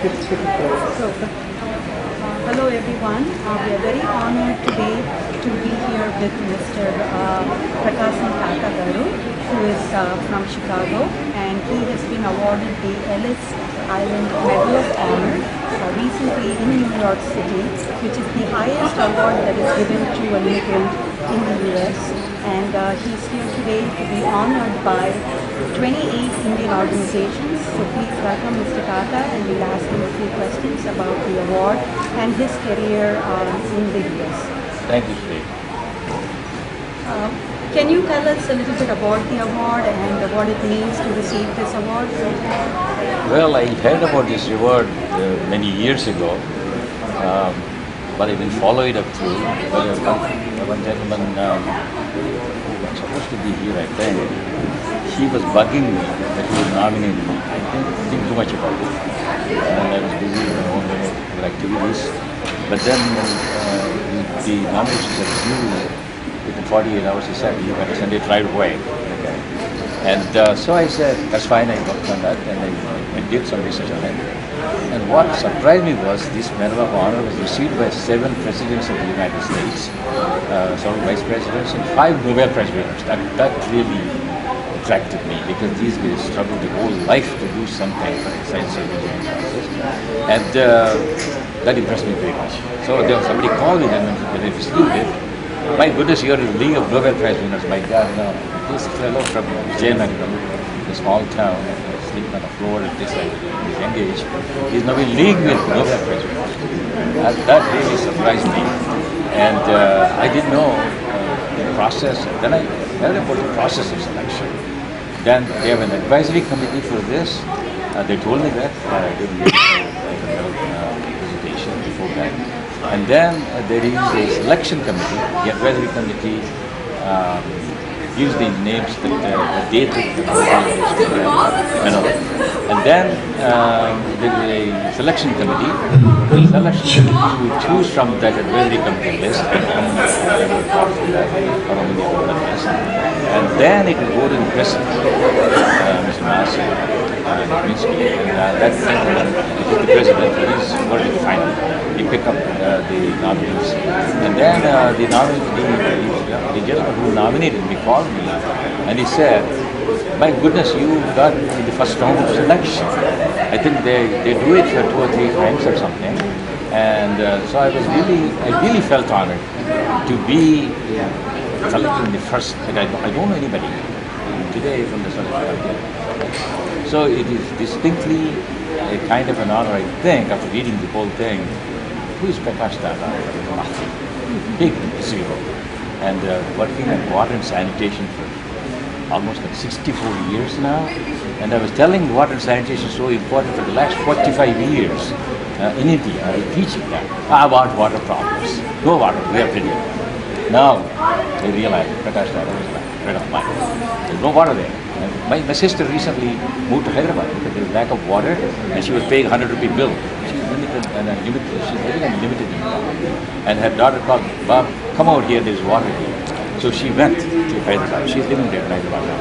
Hello everyone. We are very honored today to be here with Mr. Prakasam Tata, who is from Chicago, and he has been awarded the Ellis Island Medal of Honor recently in New York City, which is the highest award that is given to an immigrant in the US. And he's here today to be honored by 28 Indian organizations. So please welcome Mr. Tata, and we'll ask him a few questions about the award and his career in the US. Thank you, Shree. Can you tell us a little bit about the award and what it means to receive this award? Well, I heard about this award many years ago, but I didn't follow it up through. But one gentleman who was supposed to be here, I think, he was bugging me that he would nominate me. I didn't think too much about it. And I was busy with my own little activities. But then the nominations are due within 48 hours. He said, you got to send it right away. Okay. And so I said, that's fine, I worked on that, and I did some research on it. And what surprised me was this Medal of Honor was received by 7 presidents of the United States, several vice presidents, and 5 Nobel Prize winners. That really attracted me, because these guys struggled their whole life to do something for the science and engineering classes. And that impressed me very much. So there was somebody called me then when I received it. My goodness, you're in the League of Nobel Prize winners. My God, no. This fellow from Vijayanagaram, a small town, sleeping on the floor at this young age, he's now in league with Nobel Prize winners. That really surprised me. And I didn't know the process. Then I heard about the process of selection. Then they have an advisory committee for this. They told me that. I didn't get a presentation before that. And then there is a selection committee. The advisory committee gives the names that they think the and then there is a selection committee. The selection committee will choose from that advisory committee list and then it will go to the president, Mr. Massey, that's the president. He's voted final. He pick up the nominees, and then the gentleman who nominated me called me, and he said, "My goodness, you got in the first round of selection." I think they do it for 2 or 3 times or something, and so I really felt honored to be selected in the first. I don't know anybody today from the selection. So it is distinctly a kind of an honor, I think, after reading the whole thing. Who is Prakash Tata? Big zero. And working at water and sanitation for almost like 64 years now. And I was telling water and sanitation is so important for the last 45 years in India. I teaching that about water problems. No water, we are pretty. Now I realize Prakash Tata was a friend of mine. There's no water there. My sister recently moved to Hyderabad because there was lack of water, and she was paying 100 rupee bill. She's limited and she's living on limited income. And her daughter called, "Bob, come over here, there's water here." So she went to Hyderabad. She's living there in Hyderabad now.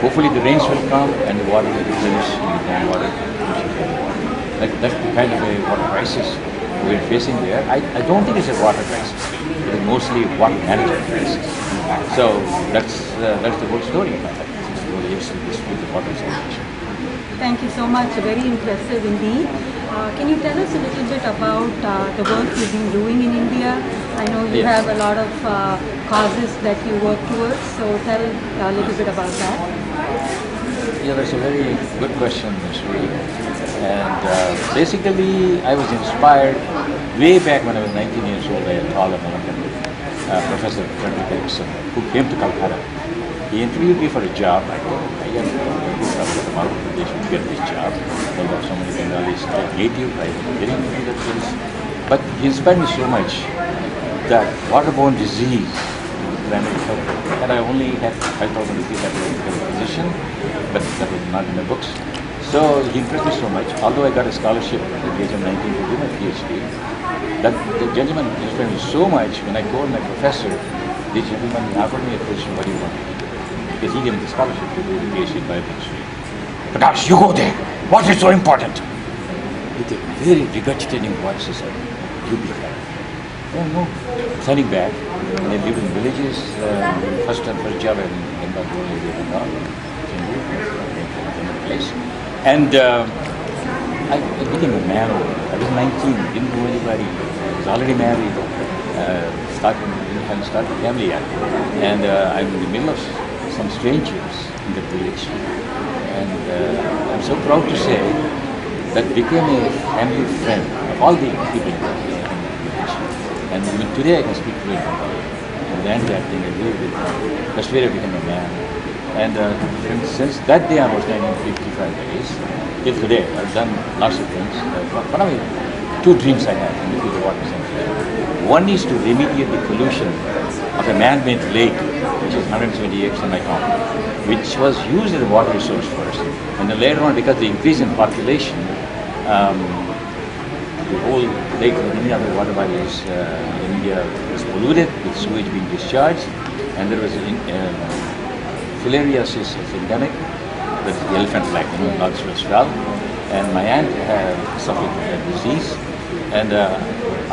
Hopefully the rains will come and the water will replenish the water. That's kind of a water crisis we're facing there. I don't think it's a water crisis. It is mostly a water management crisis. So that's the whole story about it. Thank you so much. Very impressive indeed. Can you tell us a little bit about the work you've been doing in India? I know you have a lot of causes that you work towards, so tell a little bit about that. Yeah, that's a very good question, Shree. And basically, I was inspired way back when I was 19 years old by a tall American professor, Tata Prakasam, who came to Calcutta. He interviewed me for a job. I had a good trouble with to get this job. I got so many Bengalis native. I was getting into that place. But he inspired me so much that waterborne disease, primary health, and I only had 5,000 rupees at a position, but that was not in the books. So he impressed me so much. Although I got a scholarship at the age of 19 to do my PhD, that the gentleman inspired me so much. When I told my professor, this gentleman offered me a position, what do you want me to do? Because he gave me the scholarship to do the PhD in biochemistry. Prakash, you go there. What is so important? with a very regurgitating voice, he said, "You be back." Oh no, turning back. And I lived in villages, first job in Bengal, place. And I became a man. I was 19, didn't know anybody. I was already married, hadn't started a family yet. And I'm in the middle of some strangers in the village. And I'm so proud to say that became a family friend of all the people in the village. And even today I can speak fluent Bengali. And then that thing I do with that's where I became a man. And since that day, almost 1955 days, till today, I've done lots of things. One of the two dreams I have in the water center. One is to remediate the pollution of a man-made lake, which is 170 acres in my town, which was used as a water resource first. And then later on, because of the increase in population, the whole lake, like any other water bodies in India, was polluted with sewage being discharged, and there was filariasis is endemic, with the elephant plague, dogs will swell. And my aunt had suffered from that disease. And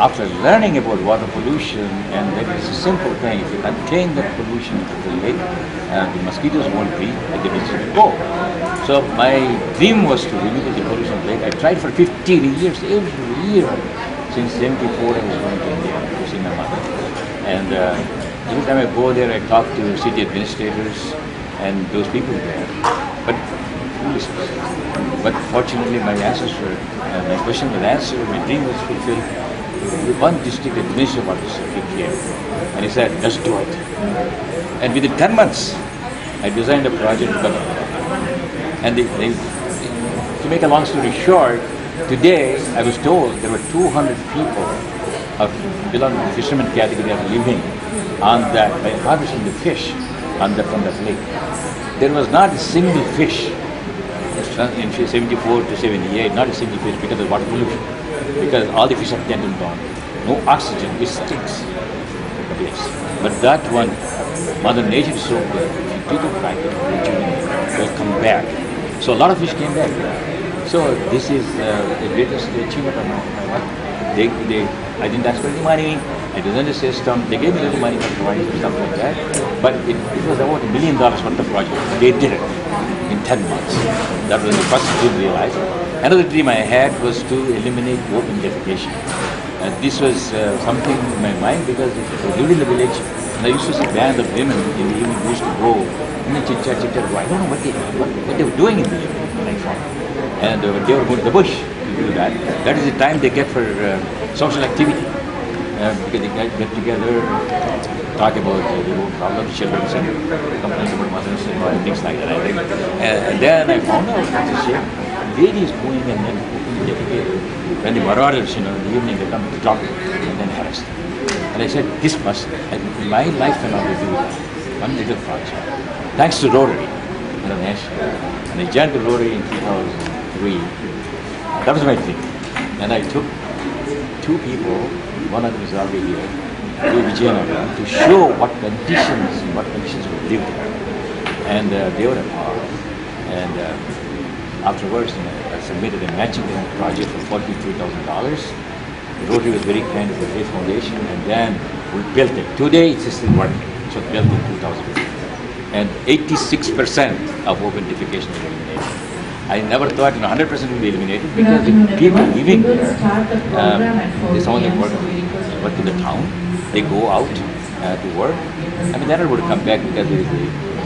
after learning about water pollution, and that is a simple thing, if you contain that pollution to the lake, the mosquitoes won't breed, but they will go. So my dream was to remediate the pollution of the lake. I tried for 15 years, every year. Since 74, I was going to India to see my mother. And every time I go there, I talk to city administrators and those people there. But fortunately, my answers were, my question was answered, my dream was fulfilled. One district administrative officer came and he said, "Let's do it." And within 10 months, I designed a project for them. And to make a long story short, today I was told there were 200 people belonging to the fishermen category of living on that, by harvesting the fish from that lake. There was not a single fish in 74 to 78, not a single fish because of water pollution. Because all the fish are dead and gone. No oxygen, it stinks. But that one, Mother Nature is so good. If you treat it right, they'll come back. So a lot of fish came back. So this is the greatest achievement of my life. I didn't ask for any money. I designed a system. They gave me a little money for providing for stuff like that. But it was about $1 million worth of project. They did it in 10 months. That was the first dream realized. Another dream I had was to eliminate open defecation. This was something in my mind because I lived in the village and I used to see a band of women in the evening. We used to go and then chit-chat. I don't know what they were doing in the evening when I found. And they were going to the bush to do that. That is the time they get for social activity. Because they get together, talk about their own problems, children, and complaints about mothers and things like that. And then I found out it's a shame. Ladies going and then when the marauders, in the evening they come to talk and then harass them. And I said, this must, in my life when I will do that, one little project. Thanks to Rotary International. And I joined the Rotary in 2003. That was my dream. And I took two people, one of them is already here, to Vijayanagar, to show what conditions we lived in. And they were appalled. And afterwards, I submitted a matching grant project for $43,000. The Rotary was very kind of a great foundation, and then we built it. Today, it's still working. It was built in 2015. And 86% of open defecation was eliminated. I never thought 100% would be eliminated because the people living there, some of them work in the town, they go out to work. I mean, they're not going to come back because there is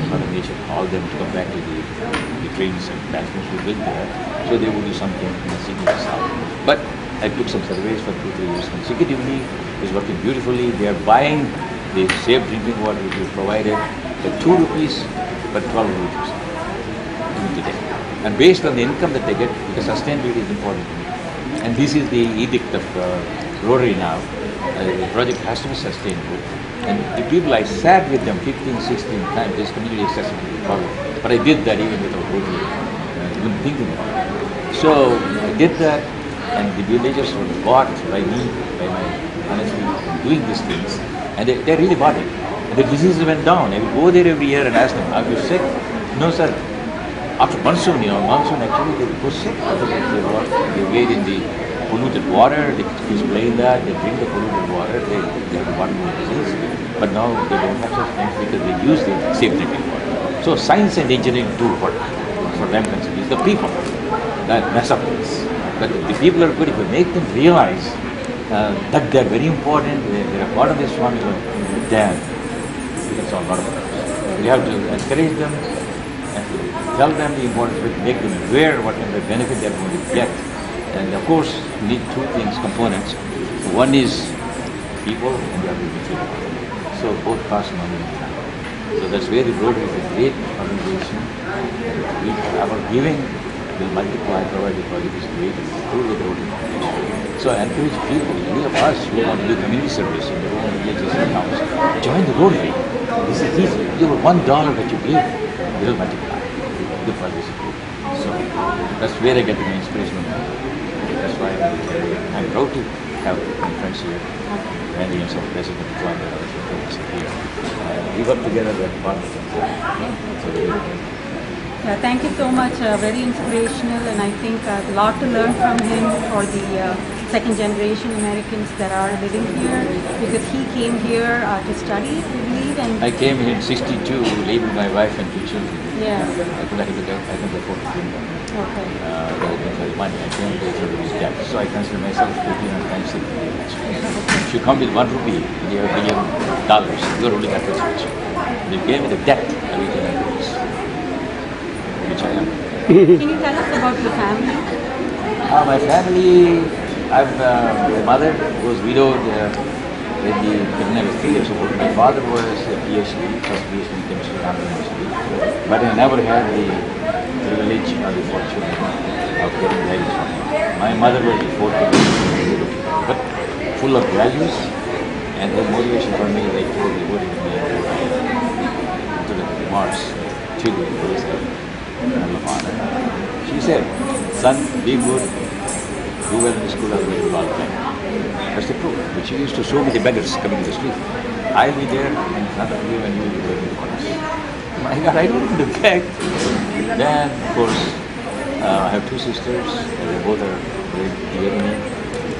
Mother Nature called them to come back to the trains and platforms we built there. So they will do something in the city itself. But I took some surveys for 2-3 years consecutively. It's working beautifully. They are buying the safe drinking water which we provided for 2 rupees per 12 liters today. And based on the income that they get, because sustainability is important to me. And this is the edict of Rotary now. The project has to be sustainable. And the people, I sat with them 15, 16 times, this community accessibility problem. But I did that even without Rotary, even thinking about it. So I did that, and the villagers were bought by me, by my honestly doing these things. And they really bought it. And the diseases went down. I would go there every year and ask them, are you sick? No, sir. after monsoon, monsoon actually they go sick. They wade in the polluted water, they explain that, they drink the polluted water, they have one more disease. But now they don't have such things because they use the safe drinking water. So science and engineering do work for them. It's the people that mess up this. But the people are good if we make them realize that they're very important, they're a part of this formula, then we can solve a lot of problems. We have to encourage them and tell them the importance of it, make them aware what kind of benefit they're going to get. And of course, you need two things, components. One is people and the other is material. So both cost money and time. So that's where the Rotary is a great organization. Our giving will multiply, provided the project is great, through the Rotary Foundation. So I encourage people, any of us who want to do community service in their own villages and towns, join the Rotary. This is easy. Even $1 that you give will multiply. The project is good. So that's where I get my inspiration. That's why I'm proud to have my friends here. And even some president of the others here. We work together as partners. Yeah, thank you so much. Very inspirational, and I think a lot to learn from him for the second generation Americans that are living here, because he came here to study, I believe. And I came here in '62, lived with my wife and 2 children. Yeah. I couldn't afford to bring them. Okay. Money. I came here to his debt. So I consider myself 1,400 times the rich. If you come with 1 rupee, you have $1 billion. You are only that much rich. If you came with a debt, everything is rich. Which I am. Can you tell us about your family? My family, my mother was widowed when I was 3 years old. My father was a PhD, first PhD in chemistry, but I never had the privilege or the fortune of getting married from him. My mother was the fourth widow, but full of values, and her motivation for me, like told me, what did to the Mars, to the she said, son, be good, do well in the school, I'll wait a long time. That's the proof. But she used to show me the beggars coming to the street. I'll be there in front of you and you'll be there in the corners. My God, I don't want to beg. Then, of course, I have 2 sisters, and they both are very dear to me.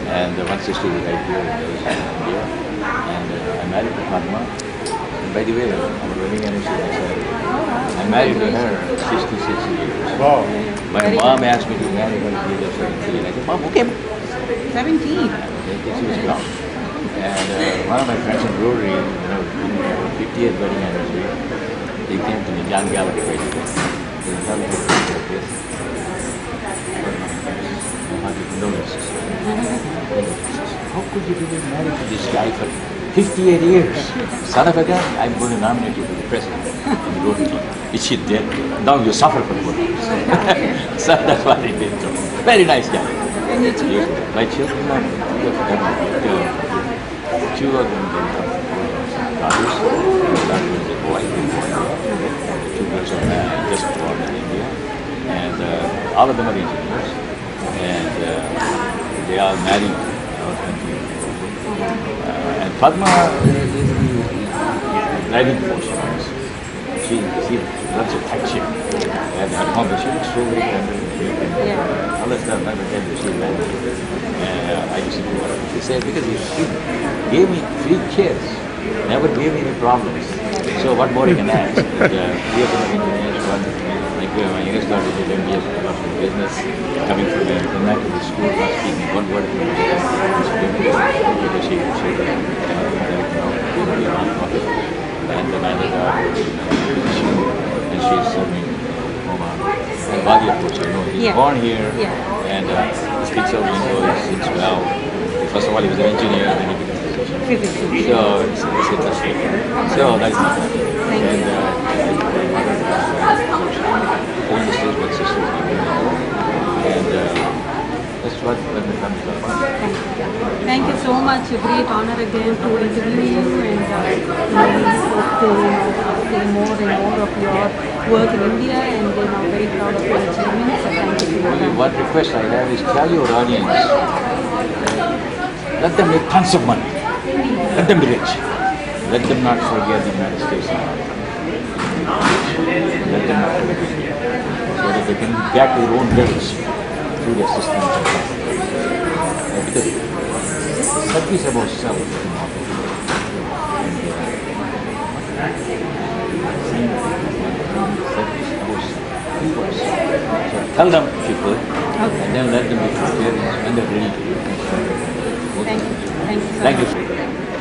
And one sister is right here in India. And I'm married to Padma. And by the way, our wedding anniversary is I married to her 66 years. Wow. My mom asked me to marry her at the age of 17. I said, Mom, okay. 17. She was young. And one of my friends in Rotary, in her 50th wedding anniversary, they came to me, John Gallagher, basically. They told me like this. How could you be married to this guy for 58 years? Son of a gun, I'm going to nominate you for the president of the Rotary Club. Is she dead? Now you suffer for 4 years. So that's what he did to me. Very nice guy. And your children? My children are 2 of them daughters. One is a boy. 2 girls are just born in India. And all of them are engineers. And they are married in our country. And Padma is the driving force of us. She runs a tight ship. And her mom, she looks so very tender. All that stuff, never tell you, she's married. And I used to do what she said, because she gave me 3 kids, never gave me any problems. So what more you can ask? 3 of them are engineers, my youngest daughter did MBA in business, coming from the school, not speaking 1 word of English. Because she and the manager, and she's serving Oman. And Bali, of course, he's born here, and speaks our lingo, sings well. First of all, he was an engineer, then he became a physician. So it's interesting. So that's my family. And older sisters, but sisters, and that's what the family is about. Thank you so much. A great honor again to interview you, and we hope to see more and more of your work in India, and I'm very proud of your achievements. So thank you for your Only time. one request I have is tell your audience, let them make tons of money. Let them be rich. Let them not forget the United States. Let them not forget India. So they can get their own bills through their system. Because service about self. So tell them if you could, Okay. and then let them be prepared when they're ready to. Thank you. Thank you so Thank much. you.